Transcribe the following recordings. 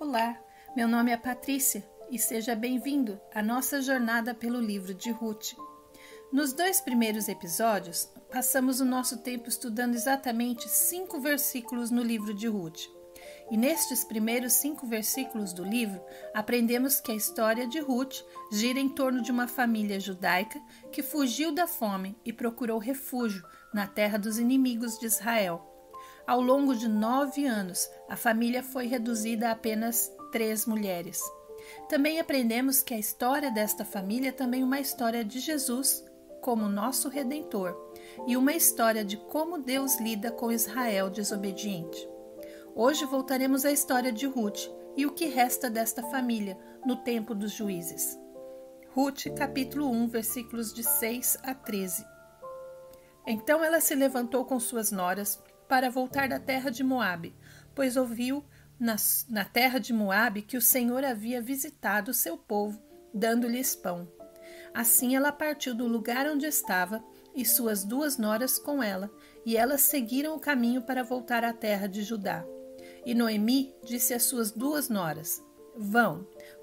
Olá, meu nome é Patrícia e seja bem-vindo à nossa jornada pelo livro de Ruth. Nos 2 primeiros episódios, passamos o nosso tempo estudando exatamente 5 versículos no livro de Ruth. E nestes primeiros 5 versículos do livro, aprendemos que a história de Ruth gira em torno de uma família judaica que fugiu da fome e procurou refúgio na terra dos inimigos de Israel. Ao longo de 9 anos, a família foi reduzida a apenas 3 mulheres. Também aprendemos que a história desta família é também uma história de Jesus como nosso Redentor e uma história de como Deus lida com Israel desobediente. Hoje voltaremos à história de Ruth e o que resta desta família no tempo dos juízes. Ruth, capítulo 1, versículos de 6 a 13. Então ela se levantou com suas noras para voltar da terra de Moabe, pois ouviu na terra de Moabe que o Senhor havia visitado o seu povo, dando-lhes pão. Assim ela partiu do lugar onde estava, e suas 2 noras com ela, e elas seguiram o caminho para voltar à terra de Judá. E Noemi disse às suas 2 noras: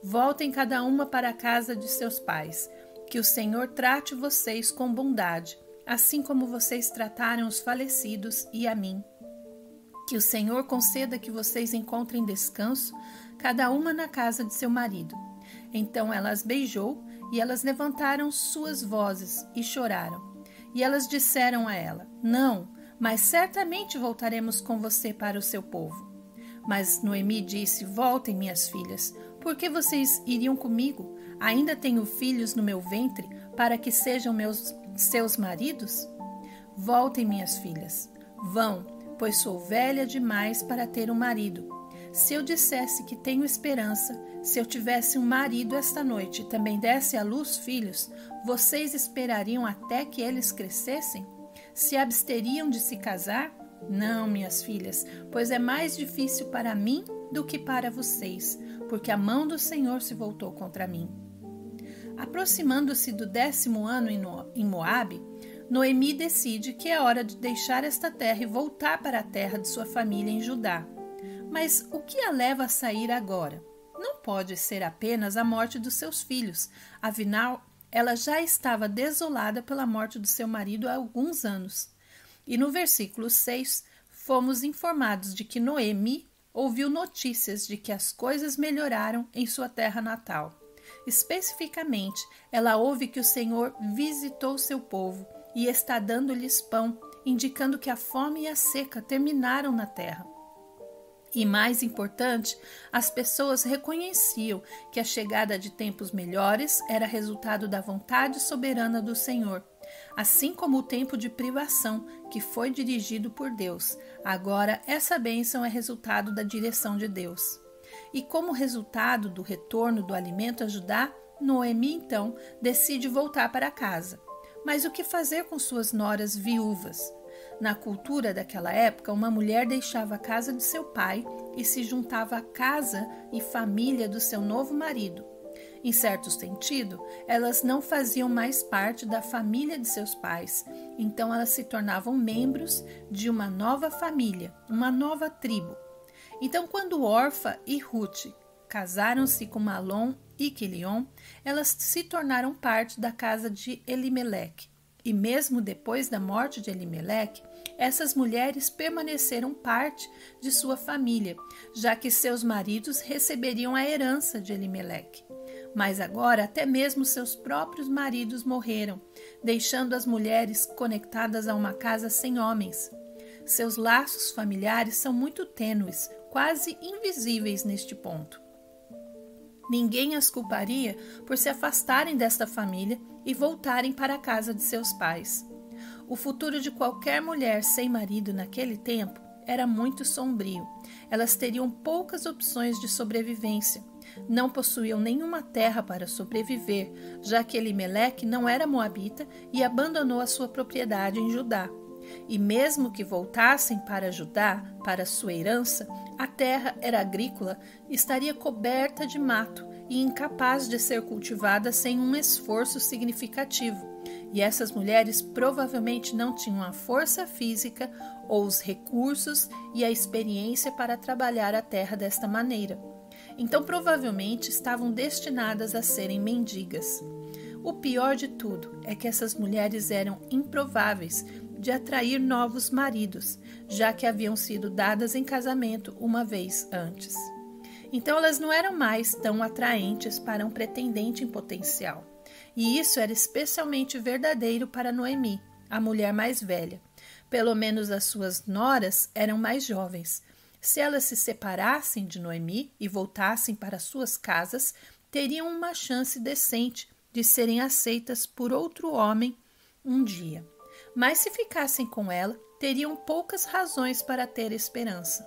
voltem cada uma para a casa de seus pais, que o Senhor trate vocês com bondade, assim como vocês trataram os falecidos e a mim. Que o Senhor conceda que vocês encontrem descanso, cada uma na casa de seu marido. Então ela as beijou, e elas levantaram suas vozes e choraram. E elas disseram a ela: Não, mas certamente voltaremos com você para o seu povo. Mas Noemi disse: Voltem, minhas filhas, porque vocês iriam comigo? Ainda tenho filhos no meu ventre, para que sejam seus maridos? Voltem, minhas filhas. Vão, pois sou velha demais para ter um marido. Se eu dissesse que tenho esperança, se eu tivesse um marido esta noite e também desse à luz filhos, vocês esperariam até que eles crescessem? Se absteriam de se casar? Não, minhas filhas, pois é mais difícil para mim do que para vocês, porque a mão do Senhor se voltou contra mim. Aproximando-se do 10º ano em Moabe, Noemi decide que é hora de deixar esta terra e voltar para a terra de sua família em Judá. Mas o que a leva a sair agora? Não pode ser apenas a morte dos seus filhos, afinal, ela já estava desolada pela morte do seu marido há alguns anos. E no versículo 6, fomos informados de que Noemi ouviu notícias de que as coisas melhoraram em sua terra natal. Especificamente, ela ouve que o Senhor visitou seu povo e está dando-lhes pão, indicando que a fome e a seca terminaram na terra. E mais importante, as pessoas reconheciam que a chegada de tempos melhores era resultado da vontade soberana do Senhor, assim como o tempo de privação que foi dirigido por Deus. Agora, essa bênção é resultado da direção de Deus. E como resultado do retorno do alimento a Judá, Noemi, então, decide voltar para casa. Mas o que fazer com suas noras viúvas? Na cultura daquela época, uma mulher deixava a casa de seu pai e se juntava à casa e família do seu novo marido. Em certo sentido, elas não faziam mais parte da família de seus pais, então elas se tornavam membros de uma nova família, uma nova tribo. Então, quando Orfa e Ruth casaram-se com Malom e Quilion, elas se tornaram parte da casa de Elimeleque. E mesmo depois da morte de Elimeleque, essas mulheres permaneceram parte de sua família, já que seus maridos receberiam a herança de Elimeleque. Mas agora até mesmo seus próprios maridos morreram, deixando as mulheres conectadas a uma casa sem homens. Seus laços familiares são muito tênues, quase invisíveis neste ponto. Ninguém as culparia por se afastarem desta família e voltarem para a casa de seus pais. O futuro de qualquer mulher sem marido naquele tempo era muito sombrio. Elas teriam poucas opções de sobrevivência. Não possuíam nenhuma terra para sobreviver, já que Elimeleque não era moabita e abandonou a sua propriedade em Judá. E mesmo que voltassem para Judá, para sua herança, a terra era agrícola, estaria coberta de mato e incapaz de ser cultivada sem um esforço significativo. E essas mulheres provavelmente não tinham a força física ou os recursos e a experiência para trabalhar a terra desta maneira. então provavelmente estavam destinadas a serem mendigas. O pior de tudo é que essas mulheres eram improváveis de atrair novos maridos, já que haviam sido dadas em casamento uma vez antes. Então elas não eram mais tão atraentes para um pretendente em potencial. E isso era especialmente verdadeiro para Noemi, a mulher mais velha. Pelo menos as suas noras eram mais jovens. Se elas se separassem de Noemi e voltassem para suas casas, teriam uma chance decente de serem aceitas por outro homem um dia. Mas se ficassem com ela, teriam poucas razões para ter esperança.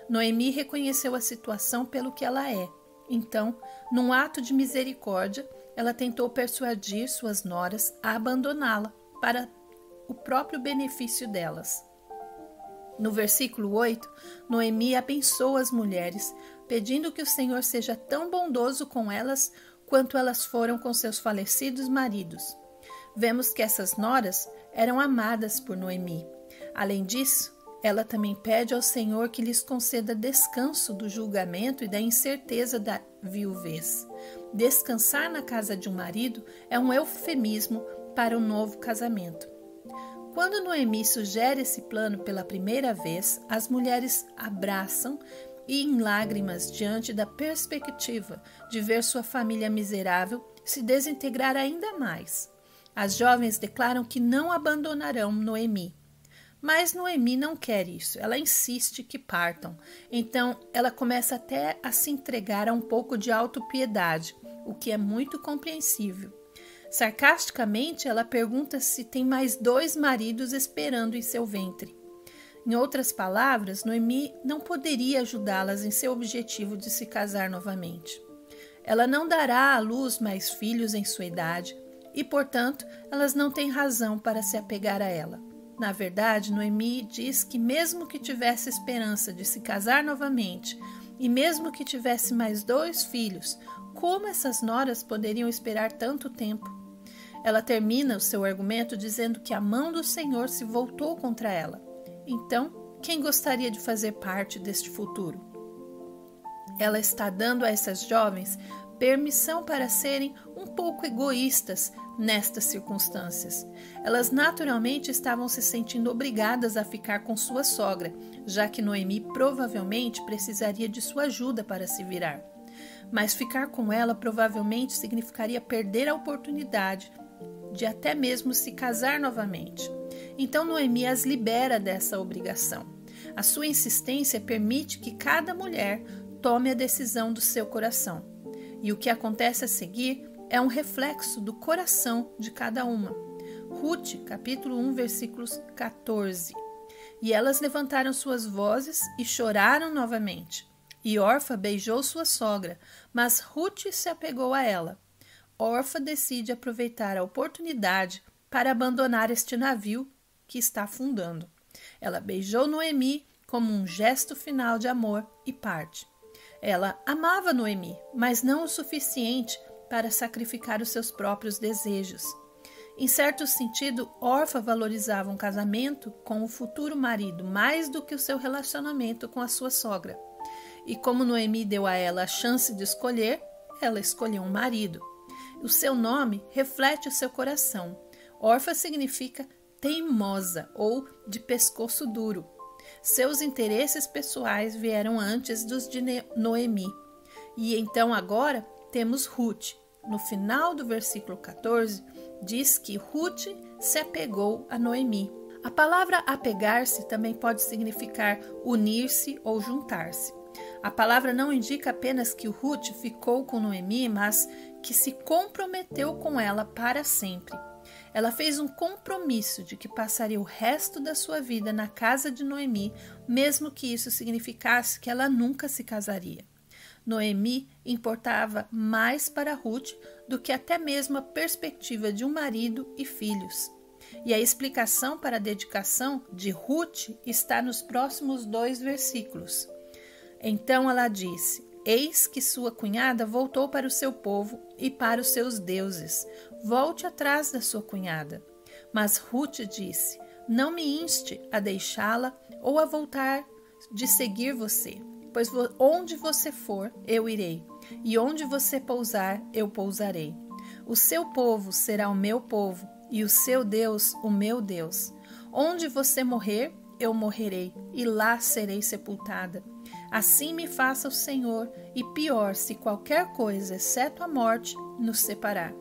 Noemi reconheceu a situação pelo que ela é. Então, num ato de misericórdia, ela tentou persuadir suas noras a abandoná-la para o próprio benefício delas. No versículo 8, Noemi abençoa as mulheres, pedindo que o Senhor seja tão bondoso com elas quanto elas foram com seus falecidos maridos. Vemos que essas noras eram amadas por Noemi. Além disso, ela também pede ao Senhor que lhes conceda descanso do julgamento e da incerteza da viuvez. Descansar na casa de um marido é um eufemismo para um novo casamento. Quando Noemi sugere esse plano pela primeira vez, as mulheres abraçam e em lágrimas diante da perspectiva de ver sua família miserável se desintegrar ainda mais. As jovens declaram que não abandonarão Noemi. Mas Noemi não quer isso, ela insiste que partam. Então ela começa até a se entregar a um pouco de autopiedade, o que é muito compreensível. Sarcasticamente, ela pergunta se tem mais 2 maridos esperando em seu ventre. Em outras palavras, Noemi não poderia ajudá-las em seu objetivo de se casar novamente. Ela não dará à luz mais filhos em sua idade e, portanto, elas não têm razão para se apegar a ela. Na verdade, Noemi diz que mesmo que tivesse esperança de se casar novamente e mesmo que tivesse mais 2 filhos, como essas noras poderiam esperar tanto tempo? Ela termina o seu argumento dizendo que a mão do Senhor se voltou contra ela. Então, quem gostaria de fazer parte deste futuro? Ela está dando a essas jovens permissão para serem um pouco egoístas nestas circunstâncias. Elas naturalmente estavam se sentindo obrigadas a ficar com sua sogra, já que Noemi provavelmente precisaria de sua ajuda para se virar. Mas ficar com ela provavelmente significaria perder a oportunidade de até mesmo se casar novamente. Então Noemi as libera dessa obrigação. A sua insistência permite que cada mulher tome a decisão do seu coração. E o que acontece a seguir é um reflexo do coração de cada uma. Ruth, capítulo 1, versículos 14. E elas levantaram suas vozes e choraram novamente. E Orfa beijou sua sogra, mas Ruth se apegou a ela. Orfa decide aproveitar a oportunidade para abandonar este navio que está afundando. Ela beijou Noemi como um gesto final de amor e parte. Ela amava Noemi, mas não o suficiente para sacrificar os seus próprios desejos. Em certo sentido, Orfa valorizava um casamento com o futuro marido mais do que o seu relacionamento com a sua sogra. E como Noemi deu a ela a chance de escolher, ela escolheu um marido. O seu nome reflete o seu coração. Orfa significa teimosa ou de pescoço duro. Seus interesses pessoais vieram antes dos de Noemi. E então agora temos Ruth. No final do versículo 14, diz que Ruth se apegou a Noemi. A palavra apegar-se também pode significar unir-se ou juntar-se. A palavra não indica apenas que Ruth ficou com Noemi, mas que se comprometeu com ela para sempre. Ela fez um compromisso de que passaria o resto da sua vida na casa de Noemi, mesmo que isso significasse que ela nunca se casaria. Noemi importava mais para Ruth do que até mesmo a perspectiva de um marido e filhos. E a explicação para a dedicação de Ruth está nos próximos 2 versículos. Então ela disse: Eis que sua cunhada voltou para o seu povo e para os seus deuses. Volte atrás da sua cunhada. Mas Ruth disse: Não me inste a deixá-la ou a voltar de seguir você. pois onde você for, eu irei, e onde você pousar, eu pousarei. O seu povo será o meu povo, e o seu Deus, o meu Deus. Onde você morrer, eu morrerei, e lá serei sepultada. Assim me faça o Senhor, e pior, se qualquer coisa, exceto a morte, nos separar.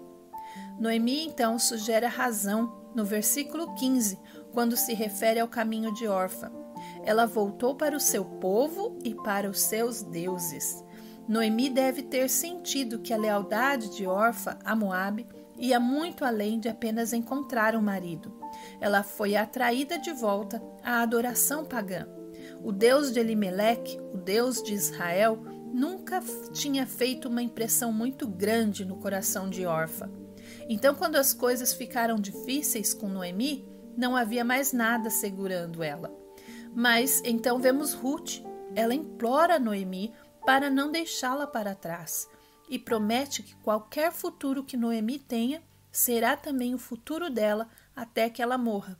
Noemi, então, sugere a razão no versículo 15, quando se refere ao caminho de Orfa. Ela voltou para o seu povo e para os seus deuses. Noemi deve ter sentido que a lealdade de Orfa a Moabe ia muito além de apenas encontrar um marido. Ela foi atraída de volta à adoração pagã. O Deus de Elimeleque, o Deus de Israel, nunca tinha feito uma impressão muito grande no coração de Orfa. Então, quando as coisas ficaram difíceis com Noemi, não havia mais nada segurando ela. Mas então vemos Ruth. Ela implora Noemi para não deixá-la para trás e promete que qualquer futuro que Noemi tenha será também o futuro dela até que ela morra.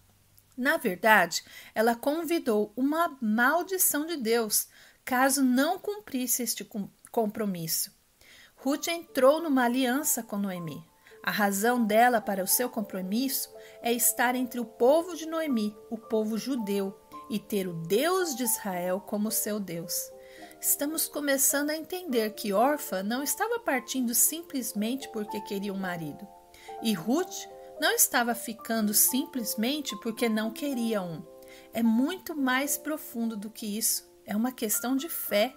Na verdade, ela convidou uma maldição de Deus caso não cumprisse este compromisso. Ruth entrou numa aliança com Noemi. A razão dela para o seu compromisso é estar entre o povo de Noemi, o povo judeu, e ter o Deus de Israel como seu Deus. Estamos começando a entender que Orfa não estava partindo simplesmente porque queria um marido. E Ruth não estava ficando simplesmente porque não queria um. É muito mais profundo do que isso. É uma questão de fé.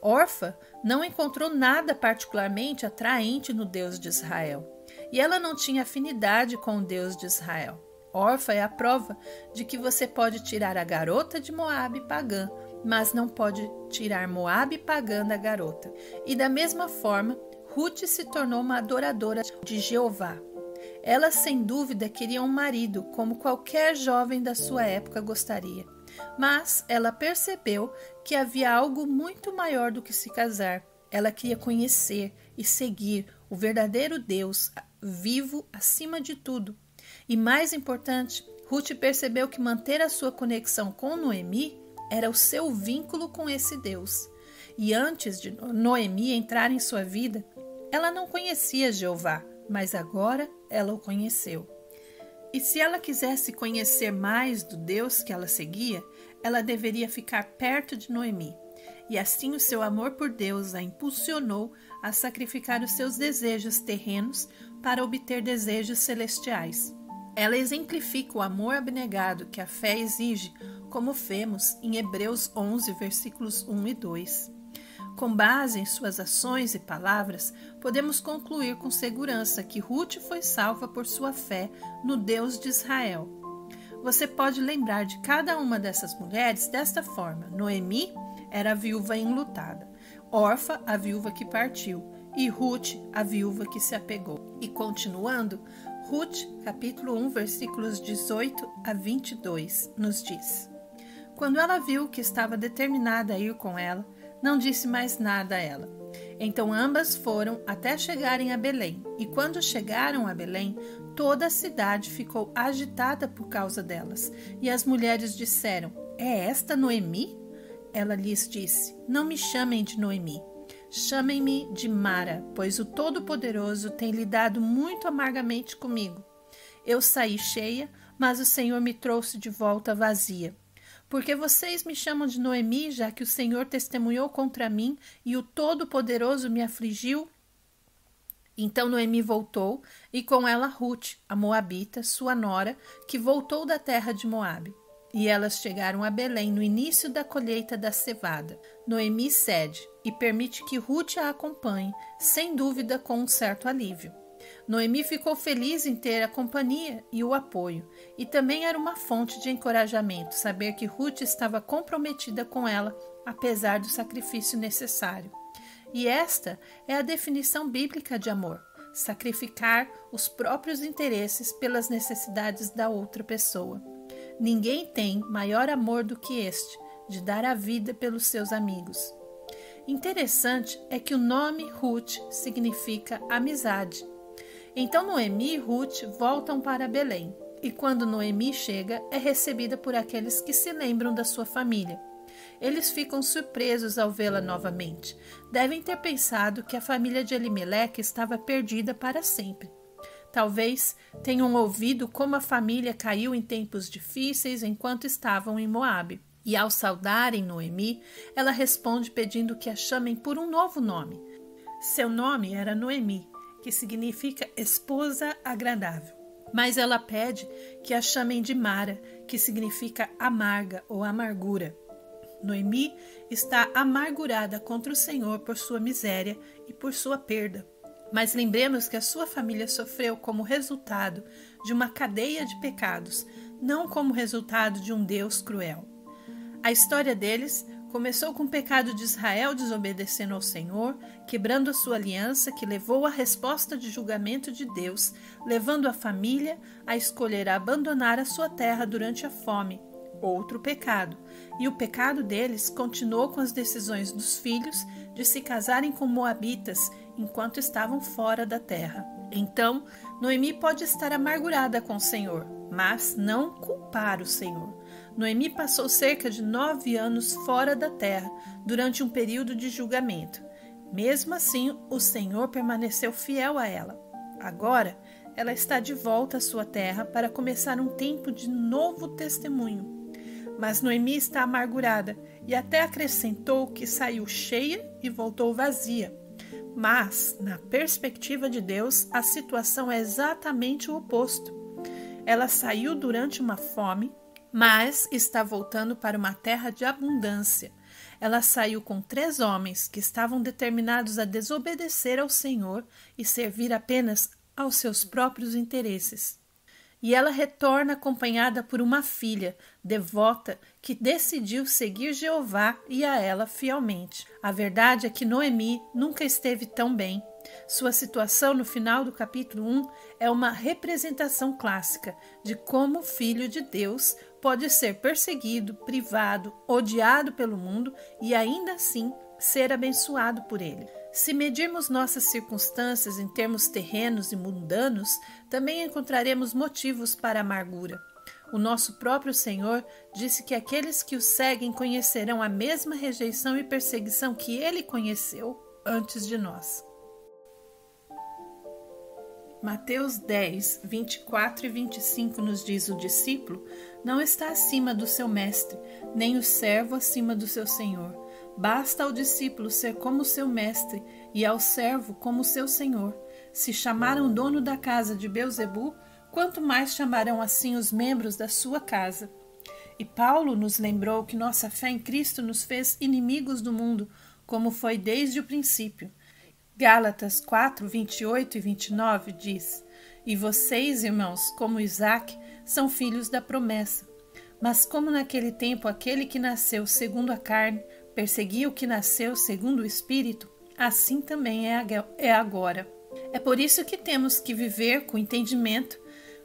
Orfa não encontrou nada particularmente atraente no Deus de Israel. E ela não tinha afinidade com o Deus de Israel. Orfa é a prova de que você pode tirar a garota de Moabe pagã, mas não pode tirar Moabe pagã da garota. E da mesma forma, Ruth se tornou uma adoradora de Jeová. Ela, sem dúvida, queria um marido, como qualquer jovem da sua época gostaria. Mas ela percebeu que havia algo muito maior do que se casar. Ela queria conhecer e seguir o verdadeiro Deus, vivo acima de tudo. E mais importante, Ruth percebeu que manter a sua conexão com Noemi era o seu vínculo com esse Deus. E antes de Noemi entrar em sua vida, ela não conhecia Jeová, mas agora ela o conheceu. E se ela quisesse conhecer mais do Deus que ela seguia, ela deveria ficar perto de Noemi. E assim o seu amor por Deus a impulsionou a sacrificar os seus desejos terrenos para obter desejos celestiais. Ela exemplifica o amor abnegado que a fé exige, como vemos em Hebreus 11, versículos 1 e 2. Com base em suas ações e palavras, podemos concluir com segurança que Ruth foi salva por sua fé no Deus de Israel. Você pode lembrar de cada uma dessas mulheres desta forma. Noemi era a viúva enlutada, Orfa, a viúva que partiu, e Ruth, a viúva que se apegou. E continuando, Ruth, capítulo 1, versículos 18 a 22, nos diz: Quando ela viu que estava determinada a ir com ela, não disse mais nada a ela. Então ambas foram até chegarem a Belém, e quando chegaram a Belém, toda a cidade ficou agitada por causa delas, e as mulheres disseram: É esta Noemi? Ela lhes disse: Não me chamem de Noemi, chamem-me de Mara, pois o Todo-Poderoso tem lidado muito amargamente comigo. Eu saí cheia, mas o Senhor me trouxe de volta vazia. Porque vocês me chamam de Noemi, já que o Senhor testemunhou contra mim e o Todo-Poderoso me afligiu? Então Noemi voltou, e com ela Ruth, a moabita, sua nora, que voltou da terra de Moabe. E elas chegaram a Belém no início da colheita da cevada. Noemi cede e permite que Ruth a acompanhe, sem dúvida com um certo alívio. Noemi ficou feliz em ter a companhia e o apoio, e também era uma fonte de encorajamento saber que Ruth estava comprometida com ela, apesar do sacrifício necessário. E esta é a definição bíblica de amor: sacrificar os próprios interesses pelas necessidades da outra pessoa. Ninguém tem maior amor do que este, de dar a vida pelos seus amigos. Interessante é que o nome Ruth significa amizade. Então Noemi e Ruth voltam para Belém, e quando Noemi chega, é recebida por aqueles que se lembram da sua família. eles ficam surpresos ao vê-la novamente. Devem ter pensado que a família de Elimeleque estava perdida para sempre. Talvez tenham ouvido como a família caiu em tempos difíceis enquanto estavam em Moabe. E ao saudarem Noemi, ela responde pedindo que a chamem por um novo nome. Seu nome era Noemi, que significa esposa agradável. Mas ela pede que a chamem de Mara, que significa amarga ou amargura. Noemi está amargurada contra o Senhor por sua miséria e por sua perda. Mas lembremos que a sua família sofreu como resultado de uma cadeia de pecados, não como resultado de um Deus cruel. A história deles começou com o pecado de Israel desobedecendo ao Senhor, quebrando a sua aliança que levou à resposta de julgamento de Deus, levando a família a escolher abandonar a sua terra durante a fome, outro pecado. E o pecado deles continuou com as decisões dos filhos de se casarem com moabitas enquanto estavam fora da terra. Então, Noemi pode estar amargurada com o Senhor, mas não culpar o Senhor. Noemi passou cerca de 9 anos fora da terra durante um período de julgamento. Mesmo assim, o Senhor permaneceu fiel a ela. Agora, ela está de volta à sua terra para começar um tempo de novo testemunho. Mas Noemi está amargurada e até acrescentou que saiu cheia e voltou vazia. Mas, na perspectiva de Deus, a situação é exatamente o oposto. Ela saiu durante uma fome, mas está voltando para uma terra de abundância. Ela saiu com 3 homens que estavam determinados a desobedecer ao Senhor e servir apenas aos seus próprios interesses. E ela retorna acompanhada por uma filha devota que decidiu seguir Jeová e a ela fielmente. A verdade é que Noemi nunca esteve tão bem. Sua situação no final do capítulo 1 é uma representação clássica de como o Filho de Deus pode ser perseguido, privado, odiado pelo mundo e ainda assim ser abençoado por ele. Se medirmos nossas circunstâncias em termos terrenos e mundanos, também encontraremos motivos para a amargura. O nosso próprio Senhor disse que aqueles que o seguem conhecerão a mesma rejeição e perseguição que ele conheceu antes de nós. Mateus 10, 24 e 25 nos diz: o discípulo não está acima do seu mestre, nem o servo acima do seu senhor. Basta ao discípulo ser como seu mestre e ao servo como seu senhor. Se chamaram o dono da casa de Beelzebu, quanto mais chamarão assim os membros da sua casa. E Paulo nos lembrou que nossa fé em Cristo nos fez inimigos do mundo, como foi desde o princípio. Gálatas 4, 28 e 29 diz: E vocês, irmãos, como Isaque, são filhos da promessa. Mas como naquele tempo aquele que nasceu segundo a carne perseguia o que nasceu segundo o Espírito, assim também é agora. É por isso que temos que viver com entendimento,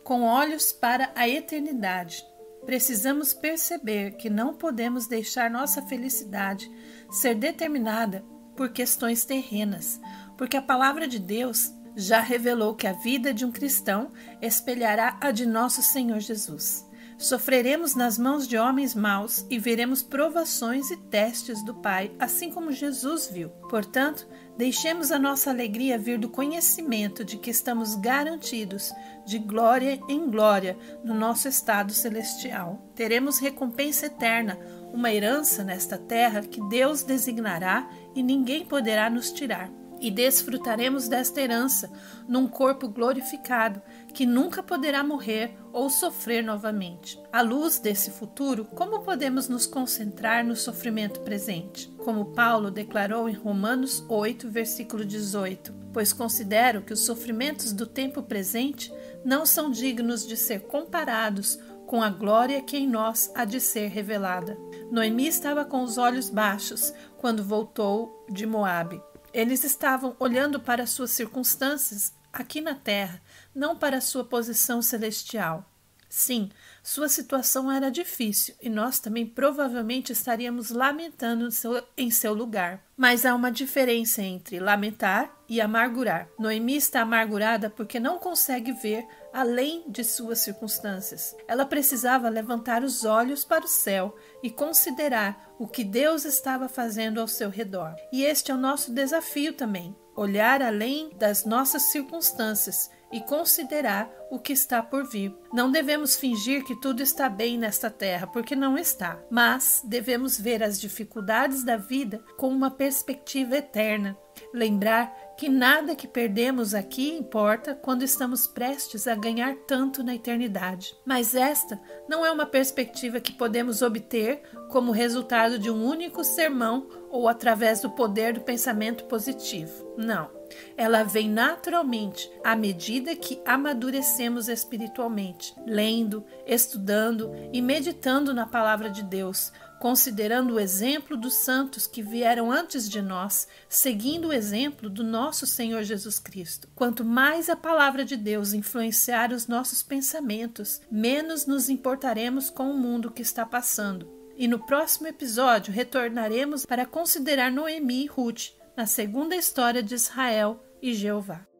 com olhos para a eternidade. Precisamos perceber que não podemos deixar nossa felicidade ser determinada por questões terrenas, porque a palavra de Deus já revelou que a vida de um cristão espelhará a de nosso Senhor Jesus. Sofreremos nas mãos de homens maus e veremos provações e testes do Pai, assim como Jesus viu. Portanto, deixemos a nossa alegria vir do conhecimento de que estamos garantidos de glória em glória no nosso estado celestial. Teremos recompensa eterna, uma herança nesta terra que Deus designará e ninguém poderá nos tirar. E desfrutaremos desta herança num corpo glorificado que nunca poderá morrer ou sofrer novamente. À luz desse futuro, como podemos nos concentrar no sofrimento presente? Como Paulo declarou em Romanos 8, versículo 18: pois considero que os sofrimentos do tempo presente não são dignos de ser comparados com a glória que em nós há de ser revelada. Noemi estava com os olhos baixos quando voltou de Moabe. Eles estavam olhando para suas circunstâncias aqui na terra, não para sua posição celestial. Sim, sua situação era difícil e nós também provavelmente estaríamos lamentando em seu lugar. Mas há uma diferença entre lamentar e amargurar. Noemi está amargurada porque não consegue ver além de suas circunstâncias. Ela precisava levantar os olhos para o céu e considerar o que Deus estava fazendo ao seu redor. E este é o nosso desafio também: olhar além das nossas circunstâncias e considerar o que está por vir. Não devemos fingir que tudo está bem nesta terra, porque não está, mas devemos ver as dificuldades da vida com uma perspectiva eterna. Lembrar que nada que perdemos aqui importa quando estamos prestes a ganhar tanto na eternidade. Mas esta não é uma perspectiva que podemos obter como resultado de um único sermão ou através do poder do pensamento positivo. Não. Ela vem naturalmente à medida que amadurecemos espiritualmente, lendo, estudando e meditando na palavra de Deus, considerando o exemplo dos santos que vieram antes de nós, seguindo o exemplo do nosso Senhor Jesus Cristo. Quanto mais a palavra de Deus influenciar os nossos pensamentos, menos nos importaremos com o mundo que está passando. E no próximo episódio retornaremos para considerar Noemi e Ruth, na segunda história de Israel e Jeová.